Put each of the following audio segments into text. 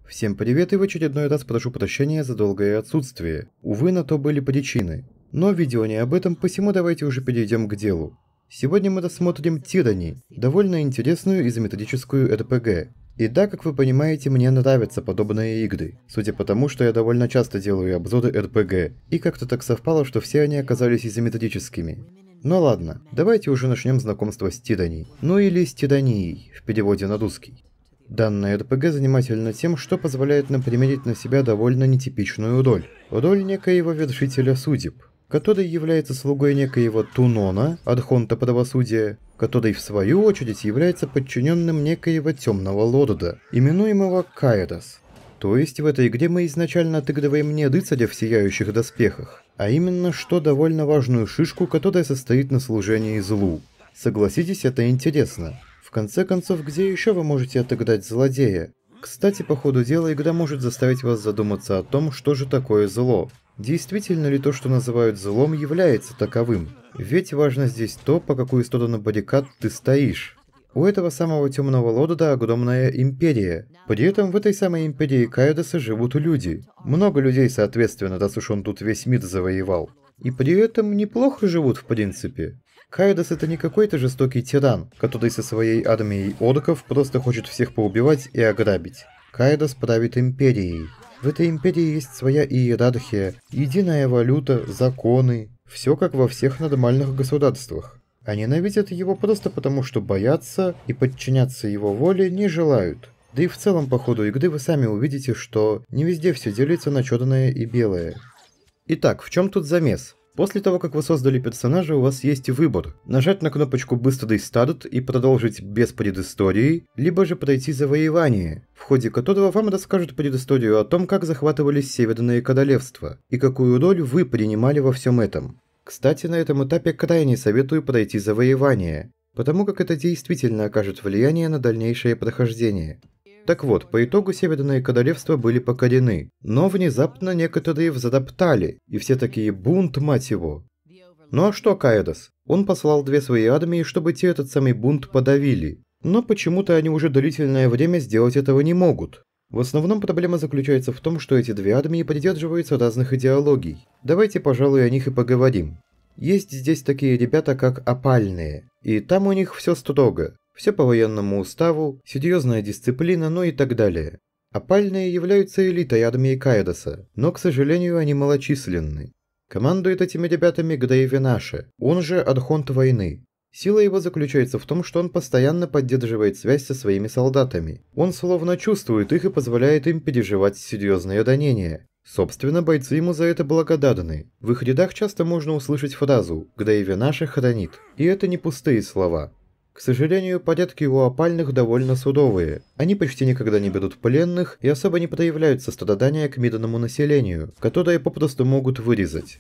Всем привет и в очередной раз прошу прощения за долгое отсутствие. Увы, на то были причины. Но видео не об этом, посему давайте уже перейдем к делу. Сегодня мы рассмотрим Tyranny, довольно интересную изометрическую RPG. И да, как вы понимаете, мне нравятся подобные игры, судя по тому, что я довольно часто делаю обзоры RPG, и как-то так совпало, что все они оказались изометрическими. Ну ладно, давайте уже начнем знакомство с Tyranny, ну или с тиранией, в переводе на русский. Данная RPG занимательна тем, что позволяет нам примерить на себя довольно нетипичную роль. Роль некоего вершителя судеб, который является слугой некоего Тунона, архонта правосудия, который в свою очередь является подчиненным некоего темного лорда, именуемого Кайрос. То есть в этой игре мы изначально отыгрываем не рыцаря в сияющих доспехах, а именно что довольно важную шишку, которая состоит на служении злу. Согласитесь, это интересно. В конце концов, где еще вы можете отыграть злодея? Кстати, по ходу дела игра может заставить вас задуматься о том, что же такое зло. Действительно ли то, что называют злом, является таковым? Ведь важно здесь то, по какую сторону баррикад ты стоишь. У этого самого темного лорда огромная империя. При этом в этой самой империи Кайроса живут люди. Много людей, соответственно, раз уж он тут весь мир завоевал. И при этом неплохо живут в принципе. Кайрос это не какой-то жестокий тиран, который со своей армией орков просто хочет всех поубивать и ограбить. Кайрос правит империей. В этой империи есть своя иерархия, единая валюта, законы. Все как во всех нормальных государствах. А ненавидят его просто потому, что боятся и подчиняться его воле не желают. Да и в целом по ходу игры вы сами увидите, что не везде все делится на черное и белое. Итак, в чем тут замес? После того, как вы создали персонажа, у вас есть выбор – нажать на кнопочку «Быстрый старт» и продолжить без предыстории, либо же пройти завоевание, в ходе которого вам расскажут предысторию о том, как захватывались Северные Королевства и какую роль вы принимали во всем этом. Кстати, на этом этапе крайне советую пройти завоевание, потому как это действительно окажет влияние на дальнейшее прохождение. Так вот, по итогу Северные Королевства были покорены, но внезапно некоторые взаптали, и все такие бунт, мать его. Ну а что Кайрос? Он послал две свои армии, чтобы те этот самый бунт подавили, но почему-то они уже длительное время сделать этого не могут. В основном проблема заключается в том, что эти две армии придерживаются разных идеологий. Давайте, пожалуй, о них и поговорим. Есть здесь такие ребята, как опальные, и там у них все строго. Все по военному уставу, серьезная дисциплина, ну и так далее. Опальные являются элитой армии Кайроса, но, к сожалению, они малочисленны. Командует этими ребятами Грейвенаше, он же Архонт войны. Сила его заключается в том, что он постоянно поддерживает связь со своими солдатами. Он словно чувствует их и позволяет им переживать серьезные ранения. Собственно, бойцы ему за это благодарны. В их рядах часто можно услышать фразу «Грейвенаше хранит». И это не пустые слова. К сожалению, порядки у опальных довольно судовые. Они почти никогда не берут пленных и особо не проявляют сострадания к мирному населению, которое попросту могут вырезать.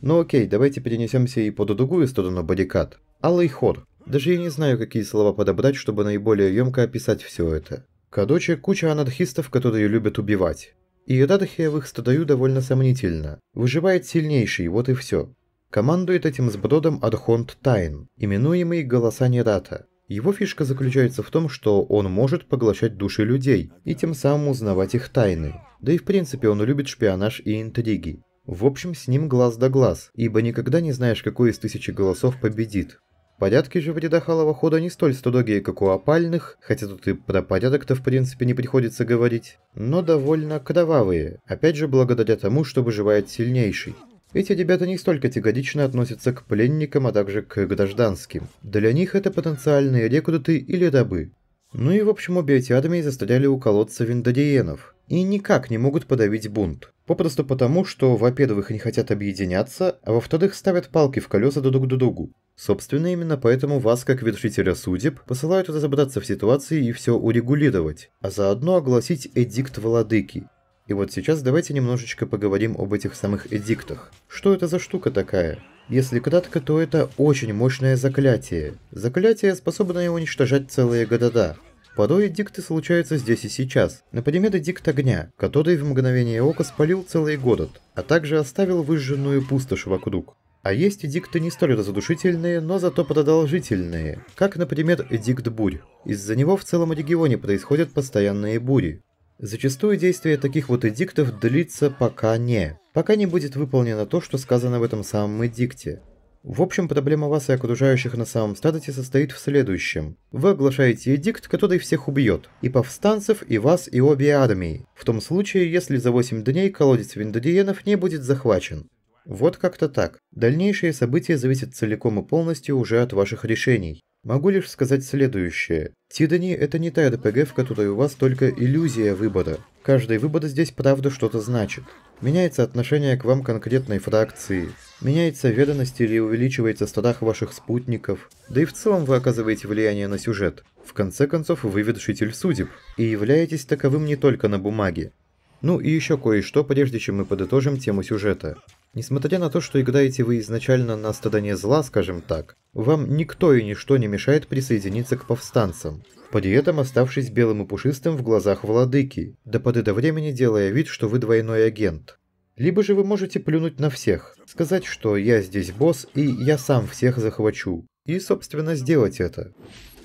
Ну окей, давайте перенесемся и по другую сторону баррикад. Алый хор. Даже я не знаю, какие слова подобрать, чтобы наиболее емко описать все это. Короче, куча анархистов, которые любят убивать. Иерархия в их стадию довольно сомнительна. Выживает сильнейший, вот и все. Командует этим сбродом Архонт Тайн, именуемый Голоса Нерата. Его фишка заключается в том, что он может поглощать души людей и тем самым узнавать их тайны. Да и в принципе он любит шпионаж и интриги. В общем, с ним глаз да глаз, ибо никогда не знаешь, какой из 1000 голосов победит. Порядки же в рядах Алого Хода не столь строгие, как у опальных, хотя тут и про порядок-то в принципе не приходится говорить, но довольно кровавые, опять же благодаря тому, что выживает сильнейший. Эти ребята не столь категорично относятся к пленникам, а также к гражданским. Для них это потенциальные рекруты или рабы. Ну и в общем обе эти армии застряли у колодца виндариенов. И никак не могут подавить бунт. Попросту потому, что, во-первых, не хотят объединяться, а во-вторых, ставят палки в колеса друг другу. Собственно, именно поэтому вас, как вершителя судеб, посылают разобраться в ситуации и все урегулировать, а заодно огласить эдикт владыки. И вот сейчас давайте немножечко поговорим об этих самых эдиктах. Что это за штука такая? Если кратко, то это очень мощное заклятие. Заклятие, способное уничтожать целые города. Порой эдикты случаются здесь и сейчас. Например, эдикт огня, который в мгновение ока спалил целый город, а также оставил выжженную пустошь вокруг. А есть эдикты не столь разрушительные, но зато продолжительные, как, например, эдикт бурь. Из-за него в целом регионе происходят постоянные бури. Зачастую действие таких вот эдиктов длится пока не будет выполнено то, что сказано в этом самом эдикте. В общем, проблема вас и окружающих на самом статусе состоит в следующем. Вы оглашаете эдикт, который всех убьет. И повстанцев, и вас, и обе армии. В том случае, если за 8 дней колодец Виндодиенов не будет захвачен. Вот как-то так. Дальнейшие события зависят целиком и полностью уже от ваших решений. Могу лишь сказать следующее. Тидани — это не та РПГ, в которой у вас только иллюзия выбора. Каждый выбор здесь правда что-то значит. Меняется отношение к вам конкретной фракции, меняется ведомость или увеличивается страх ваших спутников, да и в целом вы оказываете влияние на сюжет. В конце концов, вы вершитель судеб, и являетесь таковым не только на бумаге. Ну и еще кое-что, прежде чем мы подытожим тему сюжета. Несмотря на то, что играете вы изначально на стороне зла, скажем так, вам никто и ничто не мешает присоединиться к повстанцам, при этом оставшись белым и пушистым в глазах владыки, до поры до времени делая вид, что вы двойной агент. Либо же вы можете плюнуть на всех, сказать, что я здесь босс и я сам всех захвачу, и, собственно, сделать это.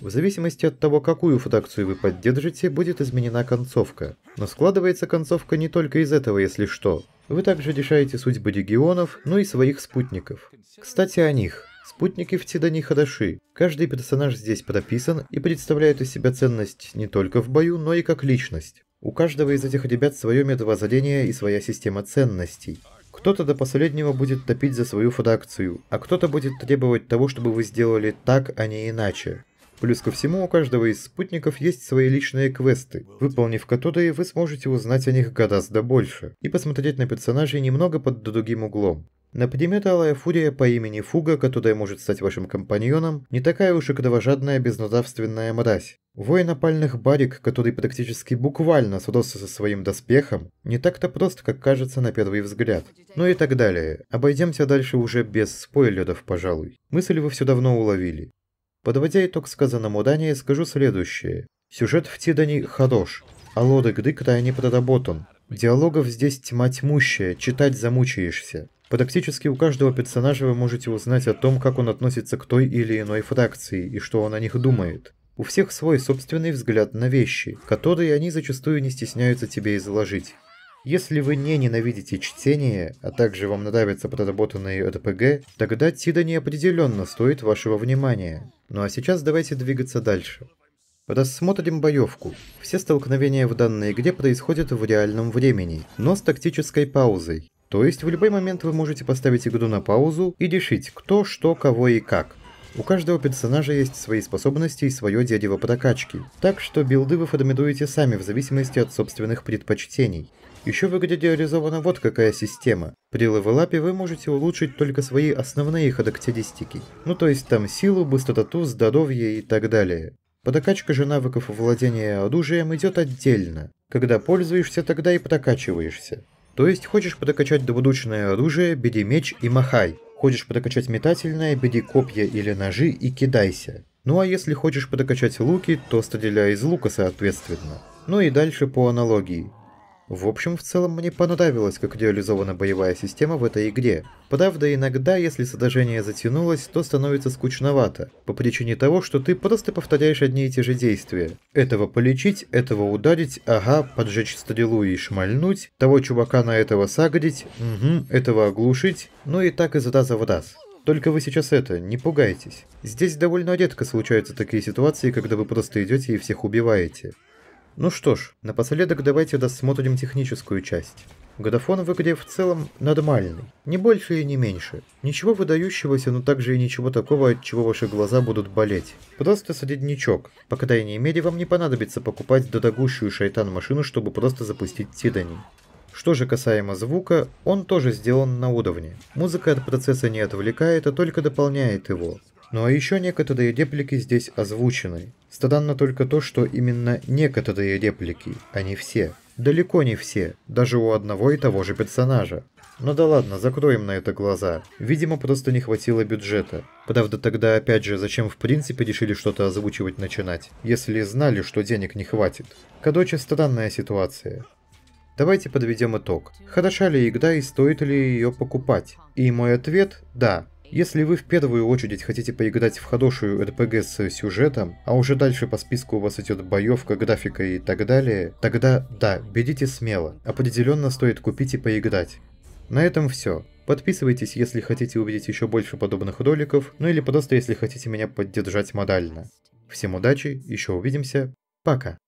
В зависимости от того, какую фракцию вы поддержите, будет изменена концовка. Но складывается концовка не только из этого, если что. Вы также решаете судьбы регионов, ну и своих спутников. Кстати, о них. Спутники в Тидани хороши. Каждый персонаж здесь прописан и представляет из себя ценность не только в бою, но и как личность. У каждого из этих ребят свое мировоззрение и своя система ценностей. Кто-то до последнего будет топить за свою фракцию, а кто-то будет требовать того, чтобы вы сделали так, а не иначе. Плюс ко всему, у каждого из спутников есть свои личные квесты, выполнив которые вы сможете узнать о них гораздо больше и посмотреть на персонажей немного под другим углом. Например, Алая Фурия по имени Фуга, которая может стать вашим компаньоном, не такая уж и кровожадная безнравственная мразь. Воин опальных барик, который практически буквально сросся со своим доспехом, не так-то прост, как кажется на первый взгляд. Ну и так далее. Обойдемся дальше уже без спойлеров, пожалуй. Мысль вы все давно уловили. Подводя итог сказанному ранее, скажу следующее. Сюжет в Тидани хорош, а лор игры крайне проработан. Диалогов здесь тьма тьмущая, читать замучаешься. Практически у каждого персонажа вы можете узнать о том, как он относится к той или иной фракции и что он о них думает. У всех свой собственный взгляд на вещи, которые они зачастую не стесняются тебе изложить. Если вы не ненавидите чтение, а также вам нравятся проработанные РПГ, тогда Тидани определенно стоит вашего внимания. Ну а сейчас давайте двигаться дальше. Рассмотрим боевку. Все столкновения в данной игре происходят в реальном времени, но с тактической паузой. То есть в любой момент вы можете поставить игру на паузу и решить, кто, что, кого и как. У каждого персонажа есть свои способности и свое дерево прокачки, так что билды вы формируете сами в зависимости от собственных предпочтений. Еще в игре реализована вот какая система. При левелапе вы можете улучшить только свои основные характеристики. Ну то есть там силу, быстроту, здоровье и так далее. Прокачка же навыков владения оружием идет отдельно. Когда пользуешься, тогда и прокачиваешься. То есть хочешь прокачать двуручное оружие, бери меч и махай. Хочешь прокачать метательное, бери копья или ножи и кидайся. Ну а если хочешь прокачать луки, то стреляй из лука соответственно. Ну и дальше по аналогии. В общем, в целом мне понравилось, как реализована боевая система в этой игре. Правда, иногда, если сражение затянулось, то становится скучновато, по причине того, что ты просто повторяешь одни и те же действия. Этого полечить, этого ударить, ага, поджечь стрелу и шмальнуть, того чувака на этого сагрить, этого оглушить, ну и так из раза в раз. Только вы сейчас не пугайтесь. Здесь довольно редко случаются такие ситуации, когда вы просто идете и всех убиваете. Ну что ж, напоследок давайте рассмотрим техническую часть. Графон в игре в целом нормальный, не больше и не меньше. Ничего выдающегося, но также и ничего такого, от чего ваши глаза будут болеть. Просто среднячок. По крайней мере, вам не понадобится покупать дорогущую шайтан-машину, чтобы просто запустить Тидани. Что же касаемо звука, он тоже сделан на уровне. Музыка от процесса не отвлекает, а только дополняет его. Ну а еще некоторые реплики здесь озвучены. Странно только то, что именно некоторые реплики, а не все. Далеко не все, даже у одного и того же персонажа. Ну да ладно, закроем на это глаза. Видимо, просто не хватило бюджета. Правда, тогда опять же, зачем в принципе решили что-то озвучивать начинать, если знали, что денег не хватит? Короче, странная ситуация. Давайте подведем итог. Хороша ли игра и стоит ли ее покупать? И мой ответ – да. Если вы в первую очередь хотите поиграть в хорошую RPG с сюжетом, а уже дальше по списку у вас идет боевка, графика и так далее, тогда да, берите смело. Определенно стоит купить и поиграть. На этом все. Подписывайтесь, если хотите увидеть еще больше подобных роликов, ну или просто если хотите меня поддержать морально. Всем удачи, еще увидимся, пока.